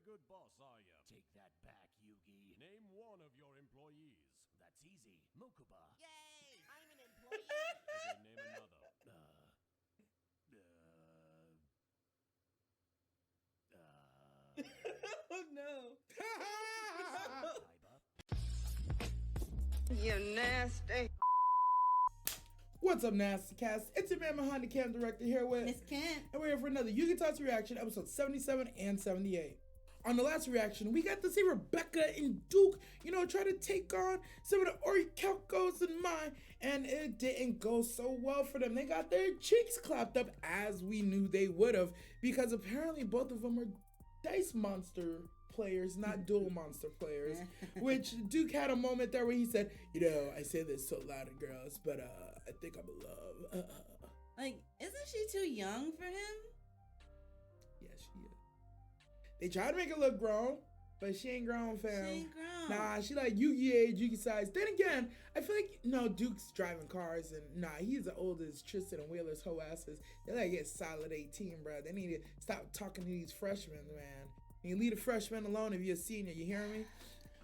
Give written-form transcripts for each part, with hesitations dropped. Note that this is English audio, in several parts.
good boss, are you? Take that back, Yugi. Name one of your employees. That's easy. Mokuba. Yay! I'm an employee! Okay, name another. Oh no. Kaiba. You nasty. What's up, Nasty Cast? It's your man behind the cam director here with Miss Kent. and we're here for another YGOTAS reaction, episode 77 and 78. On the last reaction, we got to see Rebecca and Duke, try to take on some of the orichalcos in mine, and it didn't go so well for them. They got their cheeks clapped up, as we knew they would have, because apparently both of them are dice monster players, not dual monster players, which Duke had a moment there where he said, I say this so loud at girls, but I think I'm in love. Like, isn't she too young for him? Yeah, she is. They try to make her look grown, but she ain't grown, fam. She ain't grown. Nah, she like Yugi age, Yugi size. Then again, I feel like, Duke's driving cars, and he's as old as Tristan and Wheeler's hoe asses. They like get solid 18, bro. They need to stop talking to these freshmen, man. You leave a freshman alone if you're a senior, you hear me?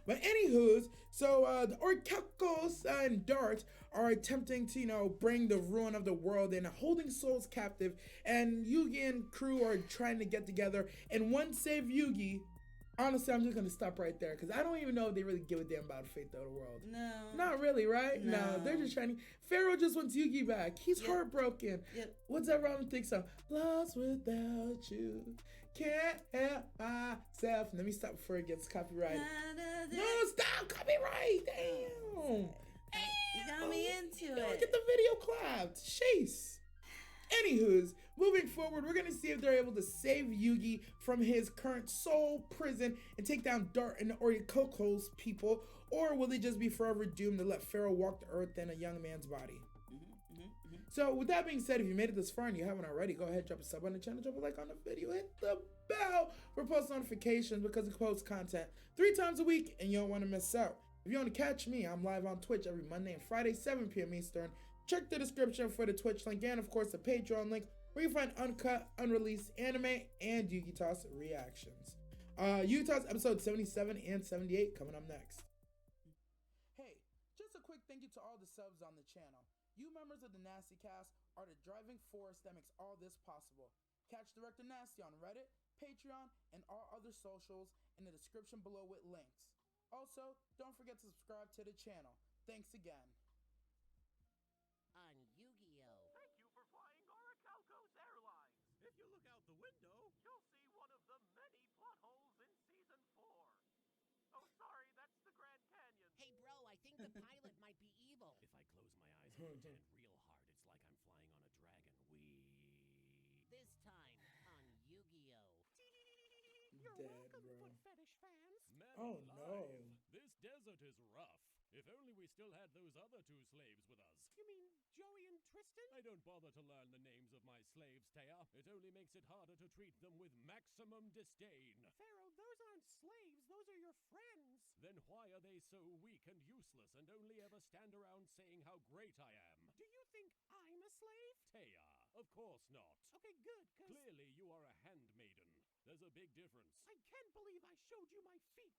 But anywho's, so the orichalcos and Dart are attempting to, bring the ruin of the world in, holding souls captive, and Yugi and crew are trying to get together, and one save Yugi. Honestly, I'm just gonna stop right there, because I don't even know if they really give a damn about the fate of the world. No. Not really, right? No. They're just trying to. Pharaoh just wants Yugi back. He's heartbroken. Yep. What's that Robin Thicke song? Lost without you. Can't help myself. Let me stop before it gets copyrighted. No, stop! Copyright! Damn! You got me into it. Get the video clapped. Chase. Anywho's, moving forward, we're gonna see if they're able to save Yugi from his current soul prison and take down Dart and the orichalcos people, or will they just be forever doomed to let Pharaoh walk the earth in a young man's body? So with that being said, if you made it this far and you haven't already, go ahead, drop a sub on the channel, drop a like on the video, hit the bell for post notifications, because we post content 3 times a week and you don't want to miss out. If you want to catch me, I'm live on Twitch every Monday and Friday, 7 p.m. Eastern. Check the description for the Twitch link and, of course, the Patreon link, where you find uncut, unreleased anime and YGOTAS reactions. YGOTAS episode 77 and 78 coming up next. Hey, just a quick thank you to all the subs on the channel. You members of the Nasty Cast are the driving force that makes all this possible. Catch Director Nasty on Reddit, Patreon, and all other socials in the description below with links. Also, don't forget to subscribe to the channel. Thanks again. On Yu-Gi-Oh! Thank you for flying Orichalcos Airlines. If you look out the window, you'll see one of the many plot holes in Season 4. Oh, sorry, that's the Grand Canyon. Hey bro, I think the pilot might be evil. If I close my eyes and pretend real hard, it's like I'm flying on a dragon. This time on Yu-Gi-Oh! You're welcome, foot fetish fans. Men Oh, no. alive. This desert is rough. If only we still had those other 2 slaves with us. You mean Joey and Tristan? I don't bother to learn the names of my slaves, Taya. It only makes it harder to treat them with maximum disdain. Pharaoh, those aren't slaves, those are your friends. Then why are they so weak and useless and only ever stand around saying how great I am? Do you think I'm a slave? Taya, of course not. Okay, good, cause Clearly you are a handmaiden. There's a big difference. I can't believe I showed you my feet.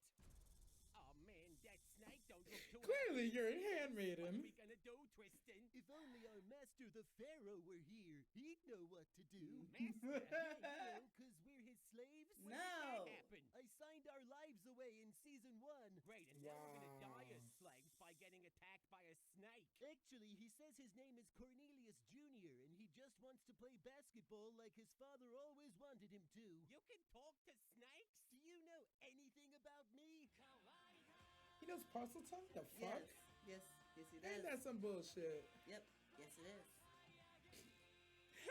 Oh man, that snake don't look too Clearly, you're a What are handmaiden. we gonna do, Tristan? If only our master, the Pharaoh, were here. He'd know what to do. Master? Yeah, because we're his slaves. When did that No. happen? I signed our lives away in season 1. Great, and now we're gonna die Wow. as slaves by getting attacked by a snake. Actually, he says his name is Cornelius Jr., and he just wants to play basketball like his father always wanted him to. You can talk to snakes? Do you know anything about me? He knows parcel tongue? The fuck? Yes, he Ain't does. that some bullshit? Yep, yes it is.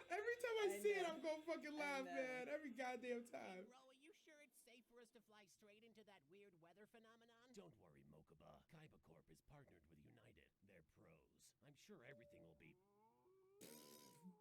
Every time I I see it, know. I'm gonna fucking laugh, know. man. Every goddamn Hey, time. bro, are you sure it's safe for us to fly straight into that weird weather phenomenon? Don't worry, Mokuba. Kaiba Corp is partnered with United. They're pros. I'm sure everything will be completely boned.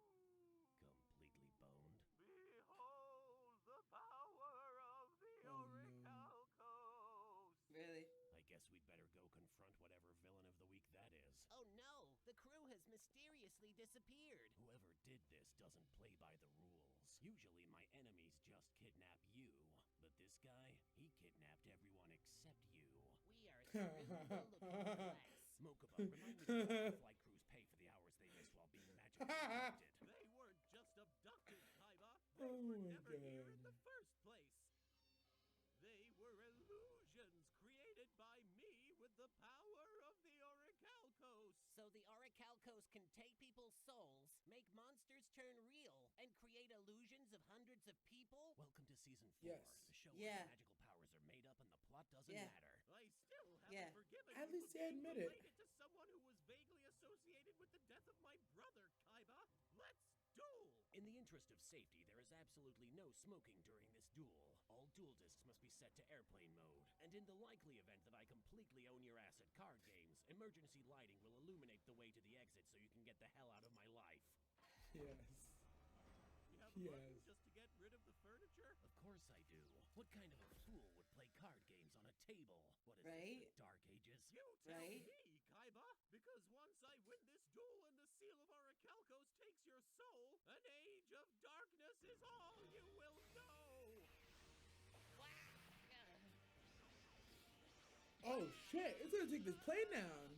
Behold the power of the Oh, no. Orichalcos. Really? I guess we'd better go confront whatever villain of the week that is. Oh no, the crew has mysteriously disappeared. Whoever did this doesn't play by the rules. Usually my enemies just kidnap you, but this this guy? He kidnapped everyone except you. We are thrilled to look at Mokuba, remind me to help the flight crews pay for the hours they missed while being magically abducted. They weren't just abducted, Kaiba. Oh They were my never here God. in the first place. They were illusions created by me with the power of the Orichalcos. So the Orichalcos can take people's souls, make monsters turn real, and create illusions of hundreds of people? Welcome to season 4, Yes. the show Yeah. where magical powers are made up and the plot doesn't Yeah. matter. I still haven't Yeah. forgiven At you least for they being admit it. related to someone who was vaguely associated with the death of my brother, Kaiba. Let's duel. In the interest of safety, there is absolutely no smoking during this duel. All duel discs must be set to airplane mode. And in the likely event that I completely own your ass at card games, emergency lighting will illuminate the way to the exit so you can get the hell out of my life. Yes. You have Yes. money just to get rid of the furniture? Of course I do. What kind of a fool would play card games on a table? What is this, Right? the Dark Ages? You tell Right? me, Kaiba. Because once I win this duel and the seal of Orichalcos takes your soul, an age of darkness is all you will know. Oh shit! It's gonna take this plane down.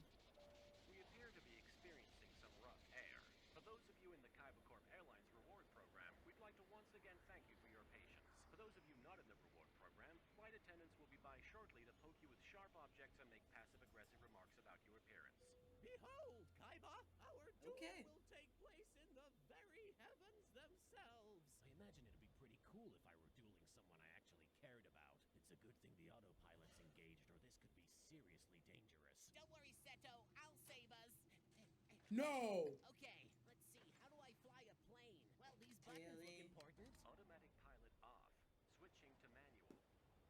We appear to be experiencing some rough air. For those of you in the Kaiba Corp Airlines reward program, we'd like to once again thank you for your patience. For those of you not in the reward program, flight attendants will be by shortly to poke you with sharp objects and make passive-aggressive remarks about your appearance. Behold, Kaiba! Our duel Okay. will take place in the very heavens themselves! I imagine it'd be pretty cool if I were dueling someone I actually cared about. It's a good thing the autopilot's engaged, or this could be seriously dangerous. Don't worry, Seto. I'll save us. No. Okay, let's see. How do I fly a plane? Well, these buttons look Really? important. Automatic pilot off. Switching to manual.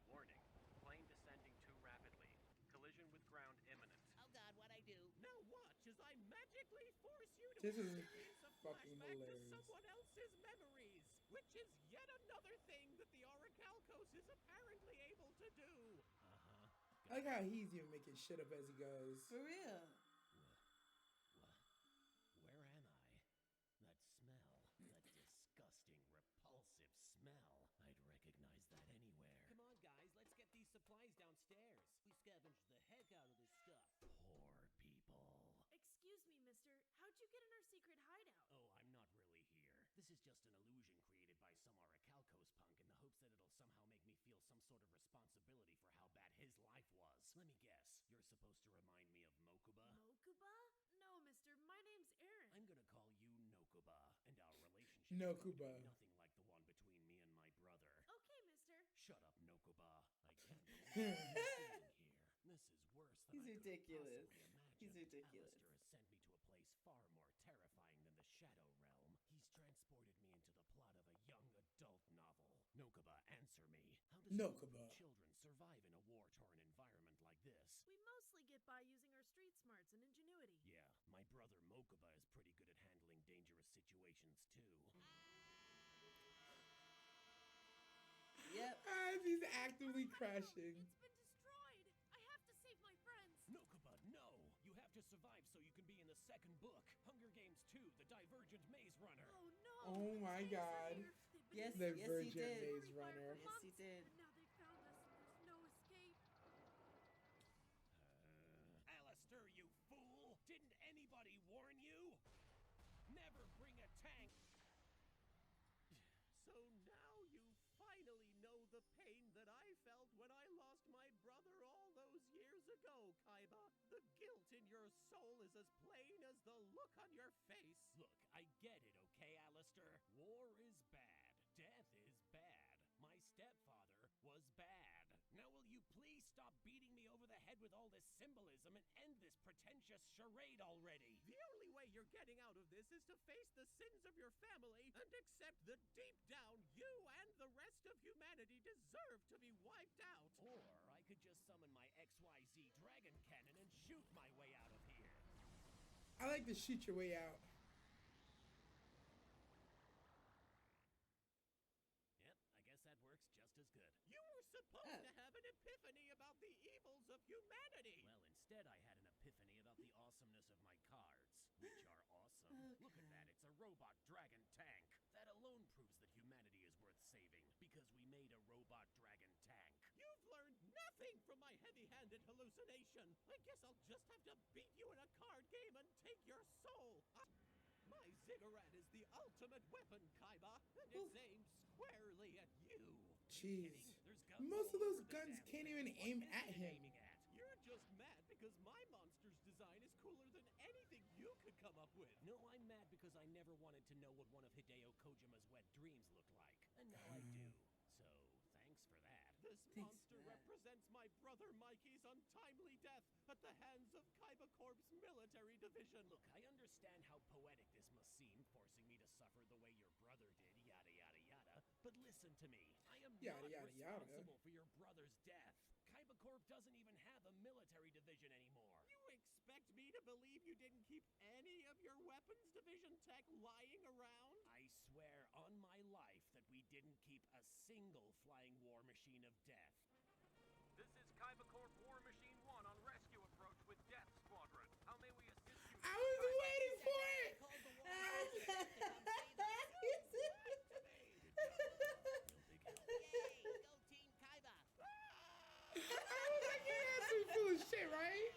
Warning. Plane descending too rapidly. Collision with ground imminent. Oh God, what'd I do? Now watch as I magically force you to This is experience a fucking flashback to hilarious. someone else's memories, which is yet another thing that the Orichalcos is apparently able to do. Uh-huh. I like how he's even making shit up as he goes. For real. Where am I? That smell. That disgusting, repulsive smell. I'd recognize that anywhere. Come on, guys. Let's get these supplies downstairs. We scavenged the heck out of this stuff. Poor people. Excuse me, mister. How'd you get in our secret hideout? Oh, I'm not really here. This is just an illusion created by some Orichalcos punk in the hopes that it'll somehow make me feel some sort of responsibility for how bad his life was. Let me guess. You're supposed to remind me of Mokuba? Mokuba? No, mister. My name's Aaron. I'm gonna call you Nokuba, and our relationship Nokuba. is nothing like the one between me and my brother. Okay, mister. Shut up, Nokuba. I can't believe what I'm seeing here. This is worse than He's I could ridiculous. possibly imagine. He's ridiculous. Alistair has sent me to a place far more terrifying than the Shadow Realm. He's transported me into the plot of a young adult novel. Nokuba, answer me. How does Nokuba. children survive in a war-torn environment like this? We mostly get by using our street smarts and ingenuity. Yeah, my brother Mokuba is pretty good at handling dangerous situations too. Yep. As he's actively crashing. It's been destroyed. I have to save my friends. Nokuba, no! You have to survive so you can be in the second book, Hunger Games 2, The Divergent Maze Runner. Oh no. Oh the my tanks are God. here. They've been Yes, The yes, he Virgin did. Maze everywhere Runner. for Yes, he months, did. And now they found us. There's no escape. Alistair, you fool! Didn't anybody warn you? Never bring a tank! So now you finally know the pain that I felt when I lost my brother all those years ago, Kaiba. The guilt in your soul is as plain as the look on your face. Look, I get it, okay, Alistair? War is bad. Death is bad. My stepfather was bad. Now will you please stop beating me over the head with all this symbolism and end this pretentious charade already? The only way you're getting out of this is to face the sins of your family and accept that deep down you and the rest of humanity deserve to be wiped out. Or I could just summon my XYZ dragon cannon and shoot my way out of here. I like to shoot your way out. Yep, I guess that works just as good. You were supposed to have an epiphany about the evils of humanity. Well, instead I had an epiphany about the awesomeness of my cards, which are awesome. Look at that, it's a robot dragon tank. That alone proves that humanity is worth saving, because we made a robot dragon tank. hallucination. I guess I'll just have to beat you in a card game and take your soul. My ziggurat is the ultimate weapon, Kaiba, and it's aimed squarely at you. Jeez. There's guns Most of all those over the guns damn can't thing. even What aim is at it him. aiming at? You're just mad because my monster's design is cooler than anything you could come up with. No, I'm mad because I never wanted to know what one of Hideo Kojima's wet dreams looked like. And now I do. So, thanks for that. This monster represents my brother Mikey's untimely death at the hands of Kaiba Corp's military division. Look, I understand how poetic this must seem, forcing me to suffer the way your brother did, yada yada yada. But listen to me. I am Yada, not yada, yada. responsible for your brother's death. Kaiba Corp doesn't even have a military division anymore. You expect me to believe you didn't keep any of your weapons division tech lying around? I swear on my life that we didn't keep a single flying war machine of death. This is Kaiba Corp War Machine 1 on rescue approach with Death Squadron. How may we assist you? I was waiting for it. Yay, go Team Kaiba! I was like, you had some full of shit, right?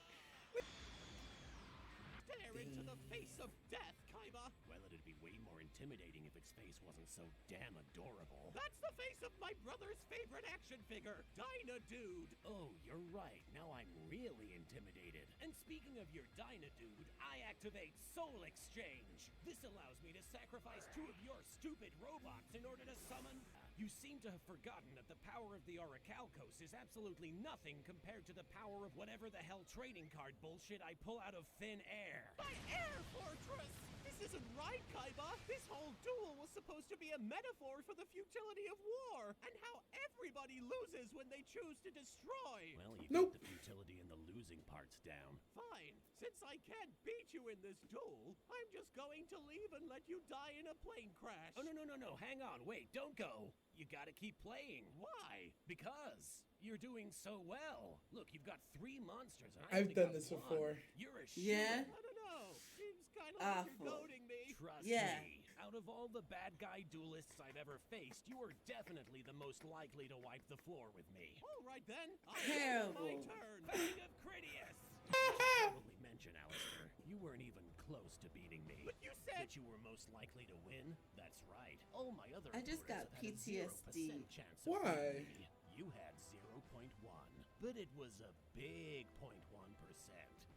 Stare into the face of death, Kaiba! Well, it'd be way more intimidating if its face wasn't so damn adorable. That's the face of my brother's favorite action figure, Dyna-Dude! Oh, you're right. Now I'm really intimidated. And speaking of your Dyna-Dude, I activate Soul Exchange. This allows me to sacrifice 2 of your stupid robots in order to summon... You seem to have forgotten that the power of the Orichalcos is absolutely nothing compared to the power of whatever the hell trading card bullshit I pull out of thin air. My air fortress! This isn't right, Kaiba! This whole duel was supposed to be a metaphor for the futility of war, and how everybody loses when they choose to destroy! Well, you Nope. got the futility and the losing parts down. Fine. Since I can't beat you in this duel, I'm just going to leave and let you die in a plane crash. Oh, no. Hang on. Wait, don't go. You gotta keep playing. Why? Because you're doing so well. Look, you've got 3 monsters. And I've only done got this 1. before. You're a Yeah. I don't know. Seems kind of like you're Awful. goading me. Trust Yeah. me. Out of all the bad guy duelists I've ever faced, you are definitely the most likely to wipe the floor with me. All right then. Terrible. My turn. Fate of Critias. Probably mention, Alistair, you weren't even close to beating me. But you said that you were most likely to win. That's right. All my other I just got opponents have had a 0% PTSD. chance of Why? beating me. You had 0.1, but it was a big 0.1%.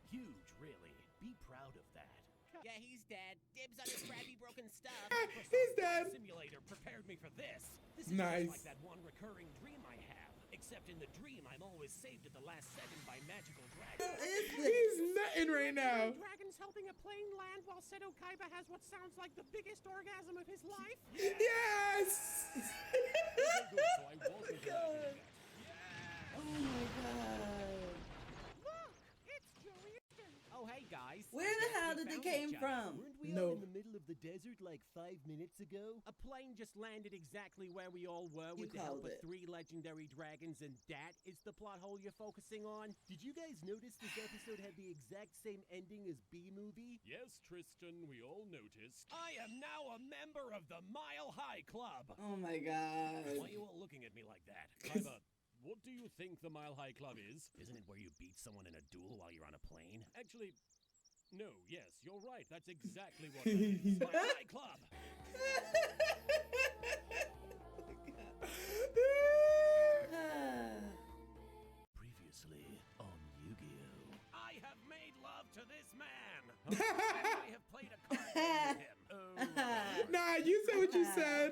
Huge, really. Be proud of that. Yeah, he's dead. Dibs on his crappy broken stuff. He's dead. Simulator prepared me for this. This is Nice. just like that one recurring dream I have. Except in the dream, I'm always saved at the last second by magical dragons. He's nutting right now. Dragons helping a plane land while Seto Kaiba has what sounds like the biggest orgasm of his life? Yes. Oh my god. Look! It's Joey. Oh, hey, guys. Where the hell did they came from? Weren't we No. all in the middle of the desert like 5 minutes ago? A plane just landed exactly where we all were You with the help called of it. 3 legendary dragons, and that is the plot hole you're focusing on? Did you guys notice this episode had the exact same ending as B-movie? Yes, Tristan, we all noticed. I am now a member of the Mile High Club. Oh my god. Why are you all looking at me like that? Kaiba, what do you think the Mile High Club is? Isn't it where you beat someone in a duel while you're on a plane? Actually, no, yes, you're right. That's exactly what it is. Mile High Club. Previously on Yu-Gi-Oh! I have made love to this man. I have played a card game with him. Nah, you said what you said.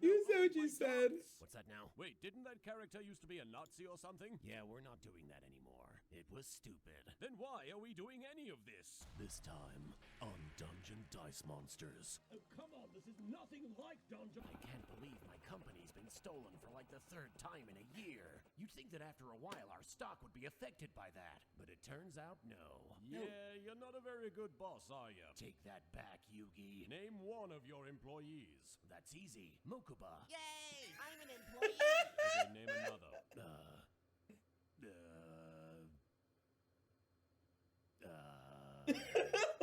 You said what you said. What's that now? Wait, didn't that character used to be a Nazi or something? Yeah, we're not doing that anymore. It was stupid. Then why are we doing any of this? This time on Dungeon Dice Monsters. Oh, come on, this is nothing like Dungeon. I can't believe my company's been stolen for like the 3rd time in a year. You'd think that after a while our stock would be affected by that, but it turns out no. Yeah, you're not a very good boss, are you? Take that back, Yugi. Name one of your employees. That's easy. Mokuba. Yay! I'm an employee! Okay, name another.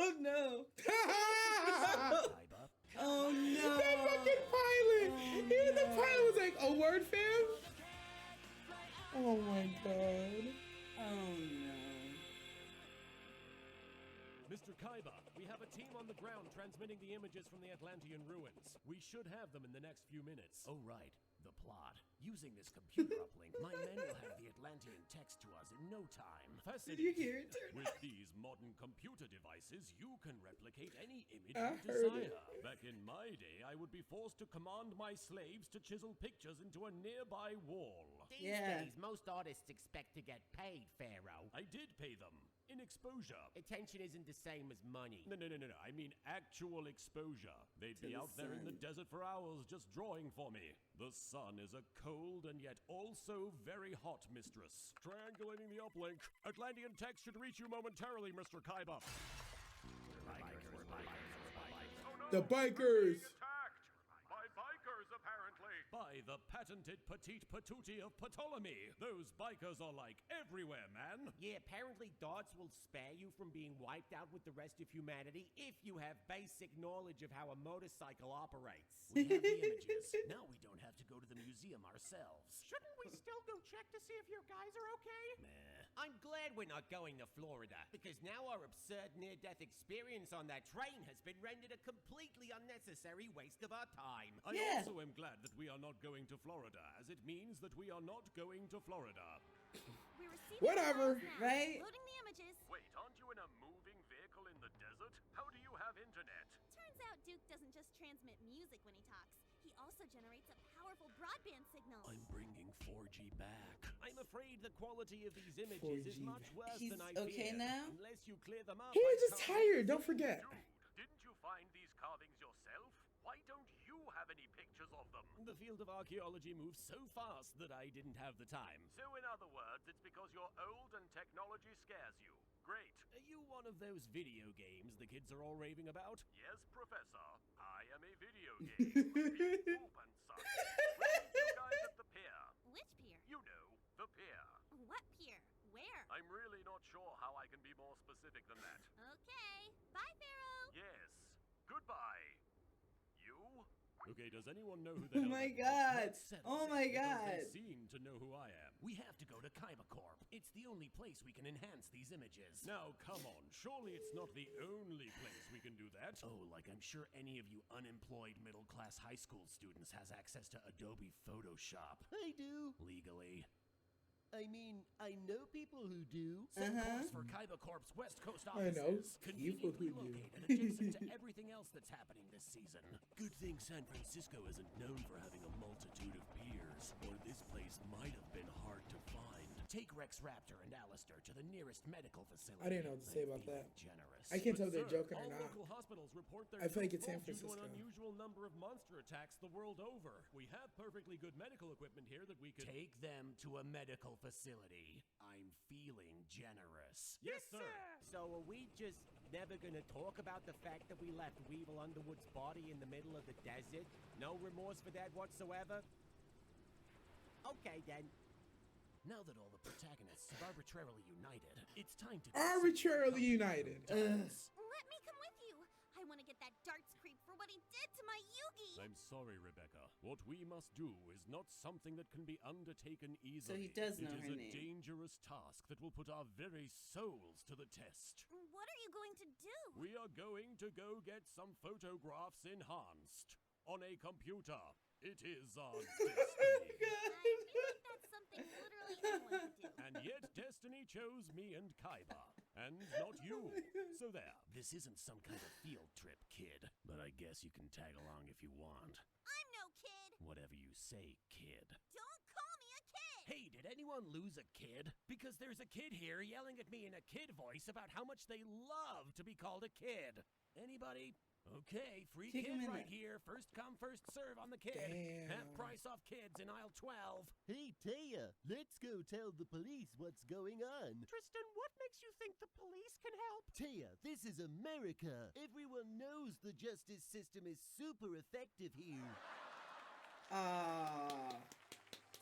Oh no. Kaiba. Oh no. That fucking pilot. Even the pilot was like, "A word, fam." Oh my god. Oh Mr. Kaiba, we have a team on the ground transmitting the images from the Atlantean ruins. We should have them in the next few minutes. Oh, right. The plot. Using this computer uplink, my men will have the Atlantean text to us in no time. Did you hear it? With these modern computer devices, you can replicate any image I you heard desire. Back in my day, I would be forced to command my slaves to chisel pictures into a nearby wall. These Yeah. days, most artists expect to get paid, Pharaoh. I did pay them. In exposure. Attention isn't the same as money. No. I mean actual exposure. They'd To be the out there in the sun. desert for hours just drawing for me. The sun is a cold and yet also very hot mistress. Triangulating the uplink. Atlantean text should reach you momentarily, Mr. Kaiba. The bikers. Attacked by bikers, apparently. By the patented petite patootie of Ptolemy. Those bikers are like everywhere, man. Yeah, apparently darts will spare you from being wiped out with the rest of humanity if you have basic knowledge of how a motorcycle operates. We have the images. Now we don't have to go to the museum ourselves. Shouldn't we still go check to see if your guys are okay? Meh. I'm glad we're not going to Florida, because now our absurd near-death experience on that train has been rendered a completely unnecessary waste of our time. I Yeah. also am glad that we are not going to Florida, as it means that we are not going to Florida. We're receiving Whatever. files now. Right? Loading the images. Wait, aren't you in a moving vehicle in the desert? How do you have internet? Turns out Duke doesn't just transmit music when he talks. He also generates a powerful broadband signal. I'm bringing 4G back. I'm afraid the quality of these images is 4G. much worse He's than I okay feared. now? Unless you clear them up. He I was just can't- tired. Don't forget. Dude, didn't you find these carvings yourself? Why don't you have any pictures of them? The field of archaeology moves so fast that I didn't have the time. So in other words, it's because you're old and technology scares you. Great. Are you one of those video games the kids are all raving about? Yes, Professor. I am a video game with big poop and such. We'll meet you guys at the pier. Which pier? You know, the pier. What pier? Where? I'm really not sure how I can be more specific than that. Okay. Bye, Pharaoh. Yes. Goodbye. You? Okay, does anyone know who the Oh hell my that is? God. That settles Oh it, my because God. They seem to know who I am. We have to go to Kaiba Corp. It's the only place we can enhance these images. Now, come on. Surely it's not the only place we can do that. Oh, like I'm sure any of you unemployed middle-class high school students has access to Adobe Photoshop. I do. Legally. I mean, I know people who do. Set course for Kaiba Corp's West Coast I know. offices. People Conveniently who do. located adjacent to everything else that's happening this season. Good thing San Francisco isn't known for having a multitude of piers, or this place might have been hard to find. Take Rex Raptor and Alistair to the nearest medical facility. I didn't know what to say I'm about feeling that. Generous. I can't tell if Sir, they're joking or all not. local hospitals report their I feel like it's San due to Francisco. an unusual number of monster attacks the world over. We have perfectly good medical equipment here that we could Take them to a medical facility. I'm feeling generous. Yes, sir. So are we just never gonna talk about the fact that we left Weevil Underwood's body in the middle of the desert? No remorse for that whatsoever? Okay then. Now that all the protagonists have arbitrarily united, it's time to Arbitrarily united. Let me come with you. I want to get that darts creep for what he did to my Yugi. I'm sorry, Rebecca. What we must do is not something that can be undertaken So easily. he does know It is her a name. dangerous task that will put our very souls to the test. What are you going to do? We are going to go get some photographs enhanced on a computer. It is our destiny. I feel like that's something literally anyone could do. And yet destiny chose me and Kaiba, and not you. So there. This isn't some kind of field trip, kid. But I guess you can tag along if you want. I'm no kid. Whatever you say, kid. Don't call me a kid. Hey, did anyone lose a kid? Because there's a kid here yelling at me in a kid voice about how much they love to be called a kid. Anybody? Okay, free Kick him kid in right there. here. First come, first serve on the kid. Damn. Half price off kids in aisle 12. Hey, Taya, let's go tell the police what's going on. Tristan, what makes you think the police can help? Taya, this is America. Everyone knows the justice system is super effective here. Ah,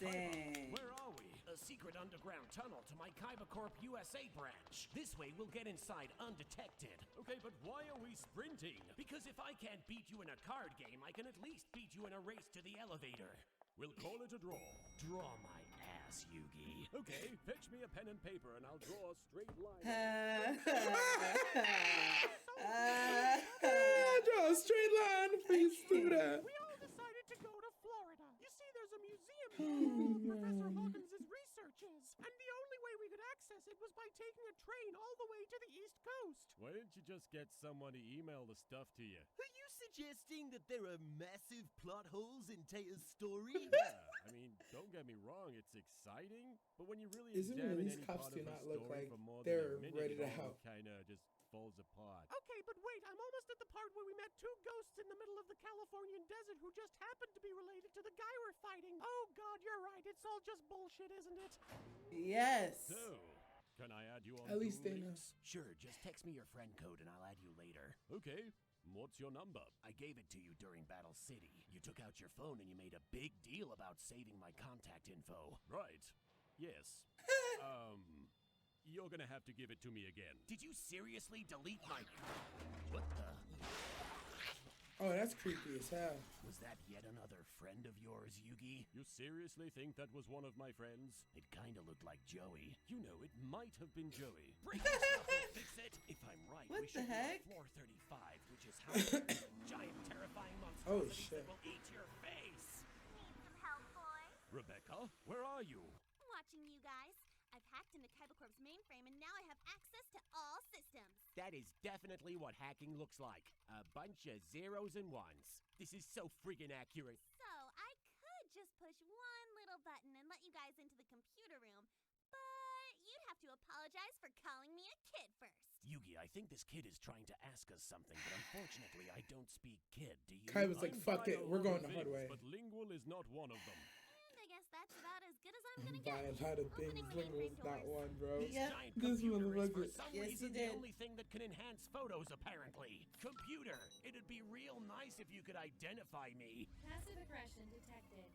dang. Where are we? A secret underground tunnel to my Kaiba Corp USA branch. This way we'll get inside undetected. Okay, but why are we sprinting? Because if I can't beat you in a card game, I can at least beat you in a race to the elevator. We'll call it a draw. Draw my ass, Yugi. Okay, fetch me a pen and paper and I'll draw a straight line. Draw a straight line for you, student. We all decided to go to Florida. You see, there's a museum here where Professor Hawkins' research is. And the only way we could access it was by taking a train all the way to the East Coast. Why didn't you just get someone to email the stuff to you? Are you suggesting that there are massive plot holes in Taya's story? Yeah, I mean, don't get me wrong, it's exciting, but when you really Isn't examine these any cops part do of a not look story like for more they're than a minute, ready to it all help. kinda just falls apart. Okay, but wait, I'm almost at the part where we met two ghosts in the middle of the Californian desert who just happened to be related to the guy we're fighting. Oh god, you're right, it's all just bullshit, isn't it? Yes. So, can I add you on At least Duel they know. Links? Sure, just text me your friend code and I'll add you later. Okay, what's your number? I gave it to you during Battle City. You took out your phone and you made a big deal about saving my contact info. Right, yes. You're gonna have to give it to me again. Did you seriously delete my... What the... Oh, that's creepy as hell. Was that yet another friend of yours, Yugi? You seriously think that was one of my friends? It kinda looked like Joey. You know, it might have been Joey. Break this stuff will fix it! If I'm right, What we the should heck? be on floor 35, which is how giant terrifying Oh, monstrosities shit. that will eat your face! Need some help, boys? Rebecca, where are you? Watching you guys. I've hacked into KaibaCorp's mainframe and now I have access to all systems. That is definitely what hacking looks like. A bunch of zeros and ones. This is so friggin' accurate. So I could just push one little button and let you guys into the computer room, but you'd have to apologize for calling me a kid first. Yugi, I think this kid is trying to ask us something, but unfortunately I don't speak kid, do you? Kai was like, I'm fuck it, by a we're lot going of the hard things, way. But lingual is not one of them. And I guess that's about as good as I'm gonna By get. a lot of things, Opening the Lingual was mainframe not doors. one, bro. Yeah. Giant This computer is motherfucker. for some Yes, reason he the did. only thing that can enhance photos, apparently. Computer, it'd be real nice if you could identify me. Passive aggression detected.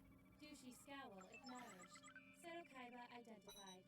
Douchey scowl acknowledged. Seto Kaiba identified.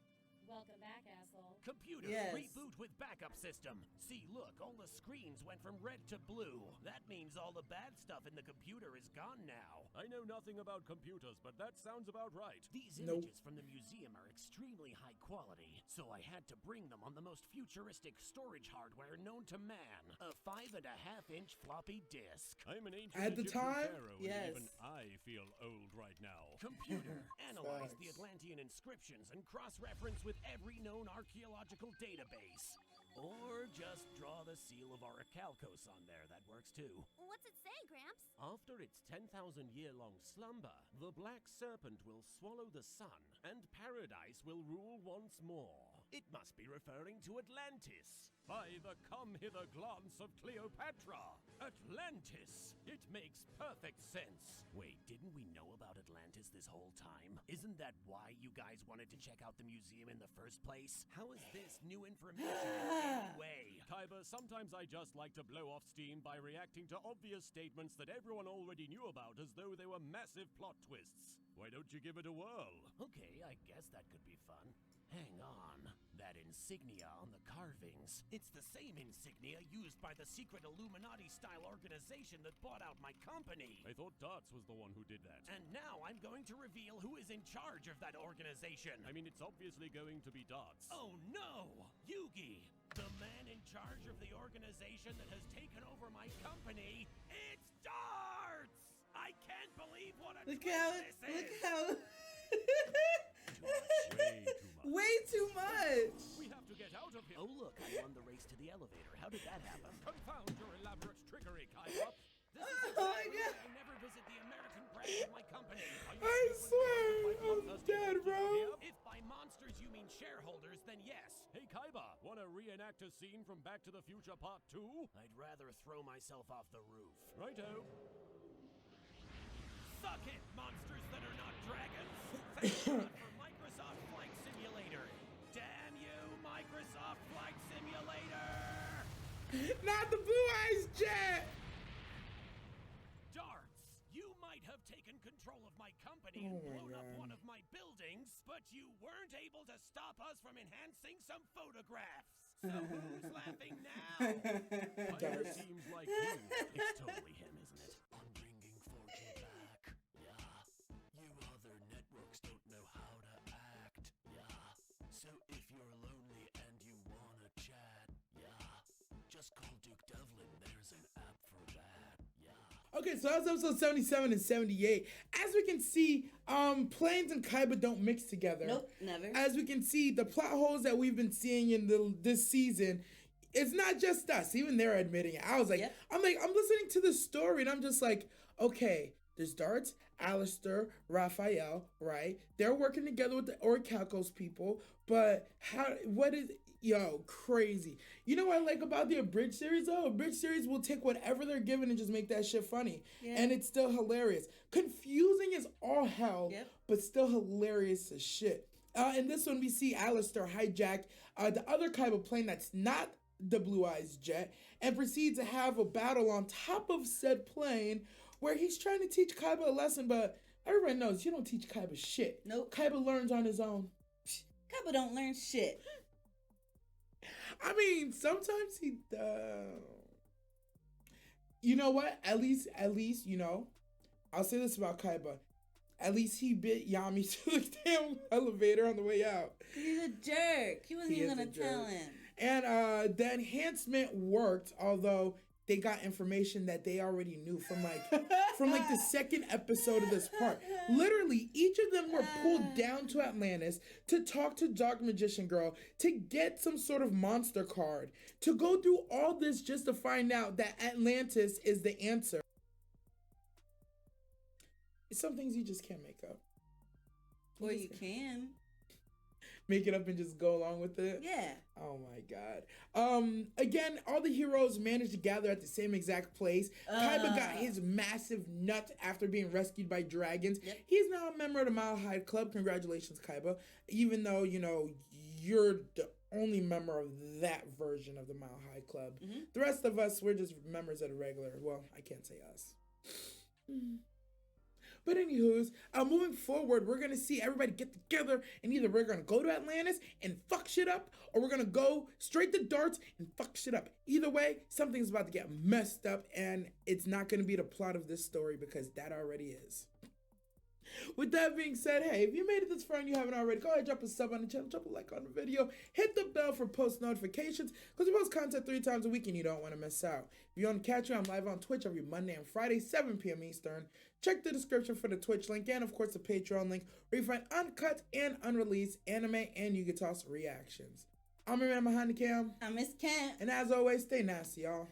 Welcome back, asshole. Computer, Yes. reboot with backup system. See, look, all the screens went from red to blue. That means all the bad stuff in the computer is gone now. I know nothing about computers, but that sounds about right. These Nope. images from the museum are extremely high quality, so I had to bring them on the most futuristic storage hardware known to man. A 5.5-inch floppy disk. I'm an ancient At the Egyptian time, pharaoh, yes. and even I feel old right now. Computer, analyze the Facts. Atlantean inscriptions and cross-reference with every known archaeological database. Or just draw the seal of Orichalcos on there, that works too. What's it say, Gramps? After its 10,000-year-long slumber, the Black Serpent will swallow the sun, and paradise will rule once more. It must be referring to Atlantis. By the come-hither glance of Cleopatra! Atlantis! It makes perfect sense. Wait, didn't we know about Atlantis this whole time? Isn't that why you guys wanted to check out the museum in the first place? How is this new information in any way? Kaiba, sometimes I just like to blow off steam by reacting to obvious statements that everyone already knew about as though they were massive plot twists. Why don't you give it a whirl? Okay, I guess that could be fun. Hang on. That insignia on the carvings. It's the same insignia used by the secret Illuminati-style organization that bought out my company. I thought Darts was the one who did that. And now I'm going to reveal who is in charge of that organization. I mean, it's obviously going to be Darts. Oh no! Yugi! The man in charge of the organization that has taken over my company. It's Darts! I can't believe what a Look twist how. this Look is! how. Way too much. Way too much. We have to get out of here. Oh look, I won the race to the elevator. How did that happen? Confound your elaborate trickery, Kaiba. This is Oh my exactly God. why I never visit the American branch of my company. I swear, I'm dead, bro. If by monsters you mean shareholders, then yes. Hey, Kaiba, want to reenact a scene from Back to the Future Part 2? I'd rather throw myself off the roof. Righto. Suck it, monsters that are not dragons! Thank God for Microsoft Flight Simulator! Damn you, Microsoft Flight Simulator! Not the Blue Eyes Jet. Darts, you might have taken control of my company Oh and my blown up God. one of my buildings, but you weren't able to stop us from enhancing some photographs. So who's laughing now? Kaiba Darts. seems like you. It's totally him, isn't it? I'm bringing fortune back. Yeah. You other networks don't know how to act. Yeah. So if you're lonely and you wanna chat, yeah, just call Duke Devlin. Okay, so that's episode 77 and 78. As we can see, Plains and Kaiba don't mix together. Nope, never. As we can see, the plot holes that we've been seeing in this season, it's not just us. Even they're admitting it. I was like, I'm listening to the story and I'm just like, okay, there's Darts, Alistair, Raphael, right? They're working together with the Orichalcos people, but crazy. You know what I like about the abridged series though? Abridged series will take whatever they're given and just make that shit funny. Yeah. And it's still hilarious. Confusing as all hell, but still hilarious as shit. In this one, we see Alistair hijack the other Kaiba plane that's not the Blue Eyes jet and proceeds to have a battle on top of said plane where he's trying to teach Kaiba a lesson, but everybody knows you don't teach Kaiba shit. Nope. Kaiba learns on his own. Kaiba don't learn shit. I mean, sometimes he does. You know what? At least, you know, I'll say this about Kaiba. At least he bit Yami to the damn elevator on the way out. He's a jerk. He wasn't even gonna tell him. And the enhancement worked, although they got information that they already knew from the second episode of this part. Literally, each of them were pulled down to Atlantis to talk to Dark Magician Girl to get some sort of monster card. To go through all this just to find out that Atlantis is the answer. It's some things you just can't make up. Or you can. Make it up and just go along with it? Yeah. Oh my god. Again, all the heroes managed to gather at the same exact place. Kaiba got his massive nut after being rescued by dragons. Yep. He's now a member of the Mile High Club. Congratulations, Kaiba. Even though, you know, you're the only member of that version of the Mile High Club. Mm-hmm. The rest of us, we're just members of the regular. Well, I can't say us. But anywho's, moving forward, we're going to see everybody get together and either we're going to go to Atlantis and fuck shit up or we're going to go straight to Darts and fuck shit up. Either way, something's about to get messed up and it's not going to be the plot of this story because that already is. With that being said, hey, if you made it this far and you haven't already, go ahead, drop a sub on the channel, drop a like on the video, hit the bell for post notifications because we post content 3 times a week and you don't want to miss out. If you want to catch me, I'm live on Twitch every Monday and Friday, 7 p.m. Eastern. Check the description for the Twitch link and, of course, the Patreon link where you find uncut and unreleased anime and YGOTAS reactions. I'm your man behind the cam. I'm Miss Kent. And as always, stay nasty, y'all.